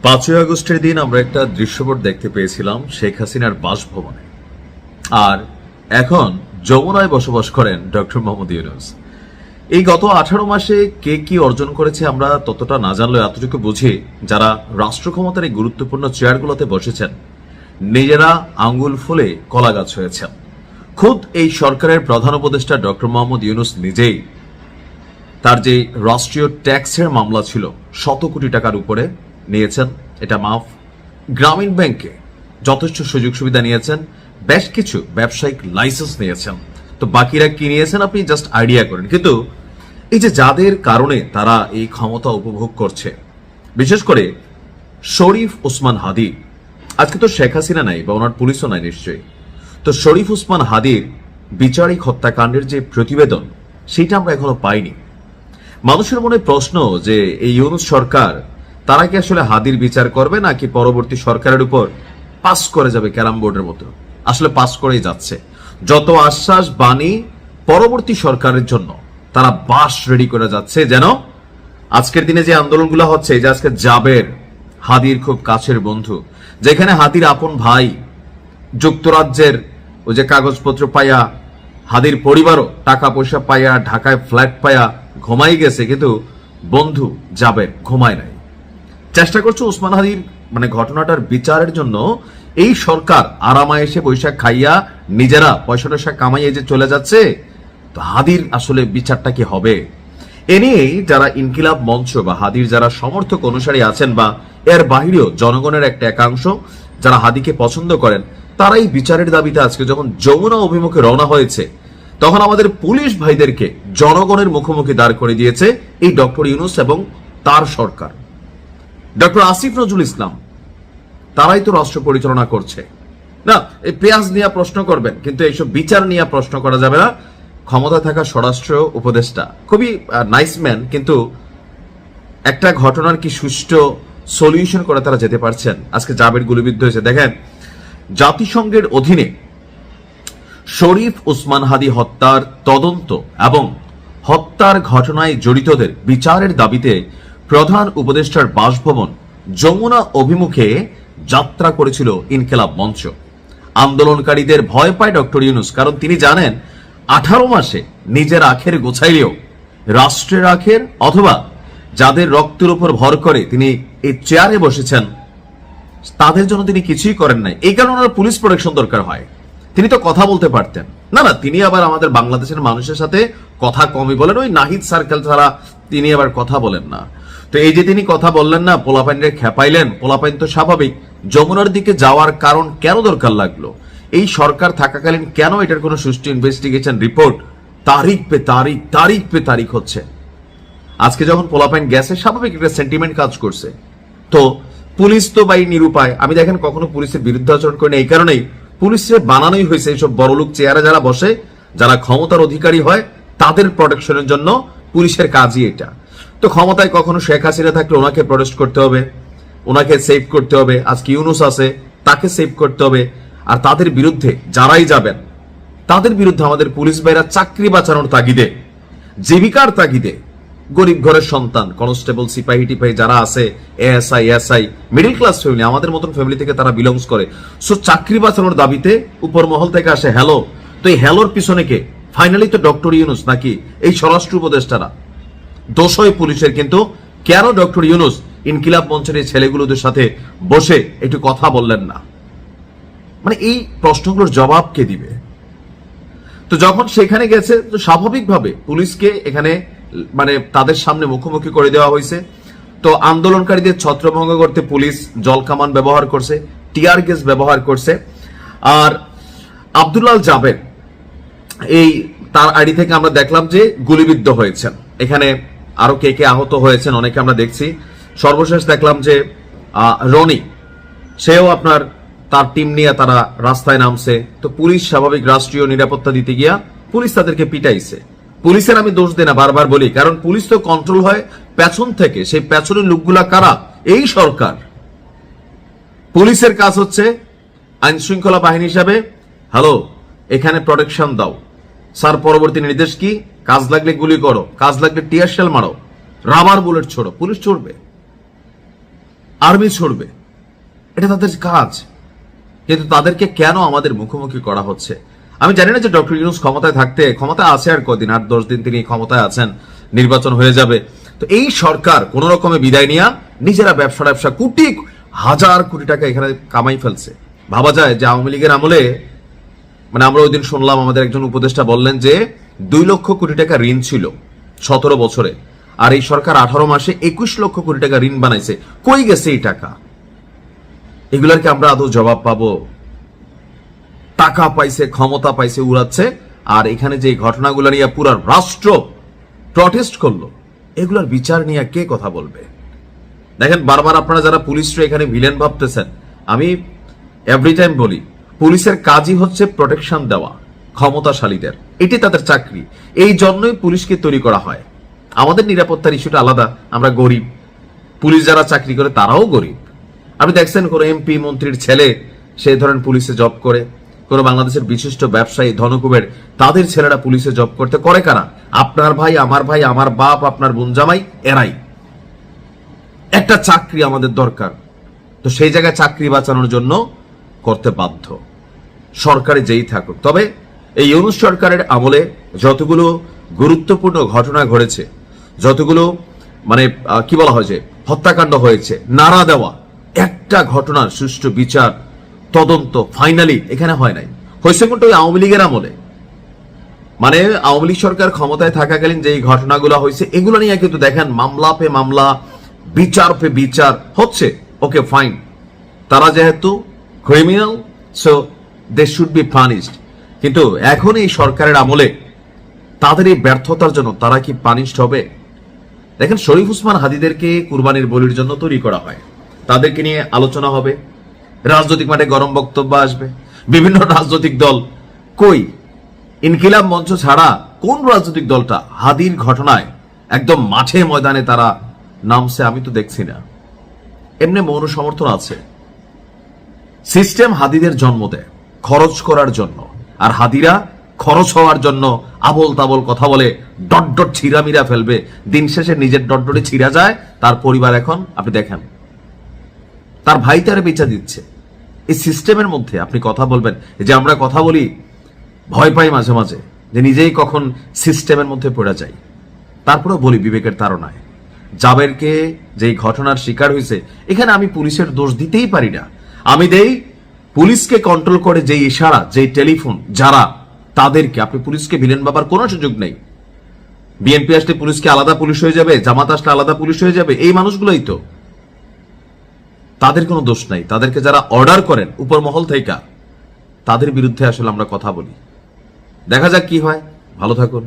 5ই আগস্টের দিন আমরা একটা দৃশ্যপট দেখতে পেয়েছিলাম শেখ হাসিনার বাসভবনে। আর এখন যমুনায় বসবাস করেন ডক্টর মোহাম্মদ ইউনূস। এই গত 18 মাসে কে কি অর্জন করেছে আমরা ততটা না জানলেও এতটুকু বুঝি, যারা রাষ্ট্র ক্ষমতার এই গুরুত্বপূর্ণ চেয়ারগুলোতে বসেছেন নিজেরা আঙ্গুল ফুলে কলা গাছ হয়েছেন। খুদ এই সরকারের প্রধান উপদেষ্টা ডক্টর মোহাম্মদ ইউনূস নিজেই তার যে রাষ্ট্রীয় ট্যাক্সের মামলা ছিল 100 কোটি টাকার উপরে নিয়েছেন, এটা মাফ। গ্রামীণ ব্যাংকে যথেষ্ট সুযোগ সুবিধা নিয়েছেন, বেশ কিছু ব্যবসায়িক লাইসেন্স নিয়েছেন। তো বাকিরা কি নিয়েছেন আপনি জাস্ট আইডিয়া করেন। কিন্তু এই যে যাদের কারণে তারা এই ক্ষমতা উপভোগ করছে, বিশেষ করে শরীফ ওসমান হাদি, আজকে তো শেখ হাসিনা নাই বা ওনার পুলিশও নাই নিশ্চয়ই, তো শরীফ ওসমান হাদির বিচারিক হত্যাকাণ্ডের যে প্রতিবেদন সেটা আমরা এখনো পাইনি। মানুষের মনে প্রশ্ন যে এই ইউনূস সরকার তারা কি আসলে হাদির বিচার করবে নাকি পরবর্তী সরকারের উপর পাস করে যাবে ক্যারাম বোর্ডের মতো? আসলে পাস করেই যাচ্ছে। যত আশ্বাস বাণী পরবর্তী সরকারের জন্য তারা বাস রেডি করে যাচ্ছে, যেন আজকের দিনে যে আন্দোলনগুলো হচ্ছে, যে আজকে জাবের হাদির খুব কাছের বন্ধু, যেখানে হাদির আপন ভাই যুক্তরাজ্যের ওই যে কাগজপত্র পাইয়া, হাদির পরিবারও টাকা পয়সা পাইয়া ঢাকায় ফ্ল্যাট পাইয়া ঘুমাই গেছে, কিন্তু বন্ধু জাবের ঘুমায় নাই। চেষ্টা করছে ওসমান হাদির ঘটনাটার বিচারের জন্য। এই সরকার আরামায় এসে বৈশাখ খাইয়া নিজেরা পয়সা টয়সা কামাইয়ে যে চলে যাচ্ছে, তো হাদির আসলে বিচারটা কি হবে? এ নিয়েই যারা ইনকিলাব মঞ্চ বা হাদির যারা সমর্থক অনুসারী আছেন বা এর বাহিরেও জনগণের একটা একাংশ যারা হাদিকে পছন্দ করেন, তারা এই বিচারের দাবিতে আজকে যখন যমুনা অভিমুখে রওনা হয়েছে, তখন আমাদের পুলিশ ভাইদেরকে জনগণের মুখোমুখি দাঁড় করে দিয়েছে এই ডক্টর ইউনূস এবং তার সরকার। ডক্টর আসিফ নজরুল ইসলাম, তারাই তো রাষ্ট্র পরিচালনা করছে না। এই পেঁয়াজ নিয়ে প্রশ্ন করবেন, কিন্তু এইসব বিচার নিয়ে প্রশ্ন করা যাবে না। ক্ষমতা থাকা স্বরাষ্ট্র উপদেষ্টা খুবই নাইস ম্যান, কিন্তু একটা ঘটনার কি সুষ্ঠু সলিউশন করে তারা যেতে পারছেন? আজকে জাবের গুলিবিদ্ধ হয়েছে। দেখেন, জাতিসংঘের অধীনে শরীফ ওসমান হাদি হত্যার তদন্ত এবং হত্যার ঘটনায় জড়িতদের বিচারের দাবিতে প্রধান উপদেষ্টার বাসভবন যমুনা অভিমুখে যাত্রা করেছিল ইনকিলাব মঞ্চ। আন্দোলনকারীদের ভয় পায় ডক্টর ইউনূস, কারণ তিনি জানেন 18 মাসে নিজের আখের গোছাইলেও রাষ্ট্রের আখের অথবা যাদের রক্তের উপর ভর করে তিনি এই চেয়ারে বসেছেন, তাদের জন্য তিনি কিছুই করেন নাই। এই কারণে ওনার পুলিশ প্রোটেকশন দরকার হয়। তিনি তো কথা বলতে পারতেন না। তিনি আবার আমাদের বাংলাদেশের মানুষের সাথে কথা কমই বলেন, ওই নাহিদ সার্কেল ছাড়া তিনি আবার কথা বলেন না। তো এই যে তিনি কথা বললেন না, পোলাপাইনের খেপাইলেন, পোলাপাইন তো স্বাভাবিক যমুনার দিকে যাওয়ার কারণ কেন দরকার লাগলো? এই সরকার থাকাকালীন কেন এটার কোনো সুষ্ঠু ইনভেস্টিগেশন রিপোর্ট তারিখ পে তারিখ হচ্ছে? আজকে যখন পোলাপাইন গেছে, স্বাভাবিক একটা সেন্টিমেন্ট কাজ করছে। তো পুলিশ তো বাই নিরুপায়। আমি দেখেন কখনো পুলিশের বিরুদ্ধে আচরণ করি না, এই কারণেই পুলিশের বানানোই হয়েছে এইসব বড়লোক চেয়ারে যারা বসে, যারা ক্ষমতার অধিকারী হয়, তাদের প্রোটেকশনের জন্য পুলিশের কাজই এটা। তো ক্ষমতায় কখনো শেখ হাসিনা থাকলে ওনাকে প্রোটেক্ট করতে হবে, ওনাকে সেভ করতে হবে। আজকে ইউনূস আছে, তাকে সেভ করতে হবে। আর তাদের বিরুদ্ধে যারাই যাবেন, তাদের বিরুদ্ধে আমাদের পুলিশ ভাইরা চাকরি বাঁচানোর তাগিদে, জীবিকার তাগিদে, গরিব ঘরের সন্তান, কনস্টেবল, সিপাহী টিপাহী যারা আছে, এএসআই, মিডল ক্লাস ফ্যামিলি, আমাদের মতন ফ্যামিলি থেকে তারা বিলংস করে, সো চাকরি বাঁচানোর দাবিতে উপর মহল থেকে আসে হ্যালো। তো এই হ্যালোর পিছনে কে? ফাইনালি তো ডক্টর ইউনূস নাকি এই স্বরাষ্ট্র উপদেষ্টারা? দোষ হয় পুলিশের। কিন্তু কেন ডক্টর ইউনূস ইনকিলাব মঞ্চের এই ছেলেগুলোদের সাথে বসে একটু কথা বললেন না? এই প্রশ্নগুলোর জবাব কে দিবে? তো যখন সেখানে গেছে, তো স্বাভাবিকভাবে পুলিশকে এখানে তাদের সামনে মুখোমুখি করে দেওয়া হয়েছে। তো আন্দোলনকারীদের ছত্রভঙ্গ করতে পুলিশ জলকামান ব্যবহার করছে, টিয়ার গ্যাস ব্যবহার করছে। আর আব্দুল্লাহ জাবের, এই তার আইডি থেকে আমরা দেখলাম যে গুলিবিদ্ধ হয়েছেন। এখানে আরো কে কে আহত হয়েছেন অনেকে আমরা দেখছি। সর্বশেষ দেখলাম যে রনি, সেও তার টিম নিয়ে তারা রাস্তায় নামছে। তো পুলিশ স্বাভাবিক রাষ্ট্রীয় নিরাপত্তা দিতে গিয়া পুলিশ তাদেরকে পিটাইছে। পুলিশের আমি দোষ দিই না, বারবার বলি, কারণ পুলিশ তো কন্ট্রোল হয় পেছন থেকে। সেই পেছনের লোকগুলা কারা? এই সরকার। পুলিশের কাজ হচ্ছে আইন শৃঙ্খলা বাহিনী হিসাবে হ্যালো, এখানে প্রোটেকশন দাও, স্যার পরবর্তী নির্দেশ কি? কাজ লাগলে গুলি করো, কাজ লাগলে টিয়ার শেল মারো, রাবার বুলেট ছোড়ো, পুলিশ ছড়বে। আর্মি ছড়বে, এটা তাদের কাজ। কিন্তু তাদেরকে কেন আমাদের মুখোমুখি করা হচ্ছে? আমি জানি না যে ডক্টর ইউনূস ক্ষমতায় থাকতে, ক্ষমতায় আছে আর কদিন, 8-10 দিন তিনি ক্ষমতায় আছেন, নির্বাচন হয়ে যাবে। তো এই সরকার কোন রকমে বিদায় নিয়ে নিজেরা ব্যবসা কোটি হাজার কোটি টাকা এখানে কামাই ফেলছে। ভাবা যায় যে আওয়ামী লীগের আমলে, মানে আমরা ওই দিন শুনলাম আমাদের একজন উপদেষ্টা বললেন যে 2 লক্ষ কোটি টাকা ঋণ ছিল 17 বছরে, আর এই সরকার 18 মাসে 21 লক্ষ কোটি টাকা ঋণ বানাইছে। কই গেছে এই টাকা? এগুলার কি আমরা আদৌ জবাব পাবো? টাকা পাইছে, ক্ষমতা পাইছে, উড়াচ্ছে। আর এখানে যে ঘটনাগুলো নিয়ে পুরো রাষ্ট্র প্রটেস্ট করলো, এগুলোর বিচার নিয়ে কে কথা বলবে? দেখেন, বারবার আপনারা যারা পুলিশরা এখানে ভিলেন ভাবতেছেন, আমি এভরি টাইম বলি, পুলিশের কাজই হচ্ছে প্রোটেকশন দেওয়া ক্ষমতাশালীদের, এটি তাদের চাকরি। এই জন্যই পুলিশকে তৈরি করা হয়। আমাদের নিরাপত্তার ইস্যুটা আলাদা, আমরা গরিব। পুলিশ যারা চাকরি করে তারাও গরিব। আপনি দেখছেন কোন এমপি মন্ত্রীর ছেলে সেই ধরেন পুলিশে জব করে, কোন বাংলাদেশের বিশিষ্ট ব্যবসায়ী ধনকুবের তাদের ছেলেরা পুলিশে জব করতে করে কারা? আপনার ভাই, আমার বাপ, আপনার বোন জামাই, এরাই। একটা চাকরি আমাদের দরকার, তো সেই জায়গায় চাকরি বাঁচানোর জন্য করতে বাধ্য, সরকারে যেই থাকুক। তবে এই ইউনূস সরকারের আমলে যতগুলো গুরুত্বপূর্ণ ঘটনা ঘটেছে, যতগুলো মানে কি বলা হয় যে হত্যাকাণ্ড হয়েছে, নাড়া দেওয়া, একটা ঘটনার সুষ্ঠু বিচার তদন্ত ফাইনালি এখানে হয় নাই। হয়েছে কোনটা? ওই আওয়ামী লীগের আমলে, মানে আওয়ামী লীগ সরকার ক্ষমতায় থাকাকালীন যে ঘটনাগুলো হয়েছে এগুলো নিয়ে কিন্তু দেখেন মামলা পে মামলা, বিচার পে বিচার হচ্ছে। ওকে ফাইন, তারা যেহেতু criminal, so they should be punished. কিন্তু এখন এই সরকারের আমলে তাদের এই ব্যর্থতার জন্য তারা কি পানিশড হবে? দেখেন, শরীফ ওসমান হাদিদেরকে কুরবানির বলির জন্য তৈরি করা হয়, তাদেরকে নিয়ে আলোচনা হবে, রাজনৈতিক মাঠে গরম বক্তব্য আসবে, বিভিন্ন রাজনৈতিক দল। কই ইনকিলাব মঞ্চ ছাড়া কোন রাজনৈতিক দলটা হাদির ঘটনায় একদম মাঠে ময়দানে তারা নামছে? আমি তো দেখছি না। এমনি মৌন সমর্থন আছে। সিস্টেম হাদিদের জন্ম দেয় খরচ করার জন্য, আর হাদিরা খরচ হওয়ার জন্য আবল তাবল কথা বলে ডট ছিঁড়ামিরা ফেলবে। দিন শেষে নিজের ডটডটে ছিঁড়া যায়, তার পরিবার এখন আপনি দেখেন তার ভাই তারে বেচা দিচ্ছে। এই সিস্টেমের মধ্যে আপনি কথা বলবেন, যে আমরা কথা বলি ভয় পাই মাঝে মাঝে যে নিজেই কখন সিস্টেমের মধ্যে পড়ে যাই। তারপরেও বলি বিবেকের তাড়নায়, জাবেরকে যেই ঘটনার শিকার হয়েছে, এখানে আমি পুলিশের দোষ দিতেই পারি না। আমি দেই পুলিশকে কন্ট্রোল করে যেই ইশারা, যেই টেলিফোন, যারা তাদেরকে। আপনি পুলিশকে ভিলেন ভাবার কোনো সুযোগ নেই। বিএনপি আসলে পুলিশকে আলাদা পুলিশ হয়ে যাবে, জামাত আসলে আলাদা পুলিশ হয়ে যাবে, এই মানুষগুলোই তো। তাদের কোনো দোষ নাই। তাদেরকে যারা অর্ডার করেন উপর মহল থেকে, তাদের বিরুদ্ধে আসলে আমরা কথা বলি। দেখা যাক কি হয়। ভালো থাকুন।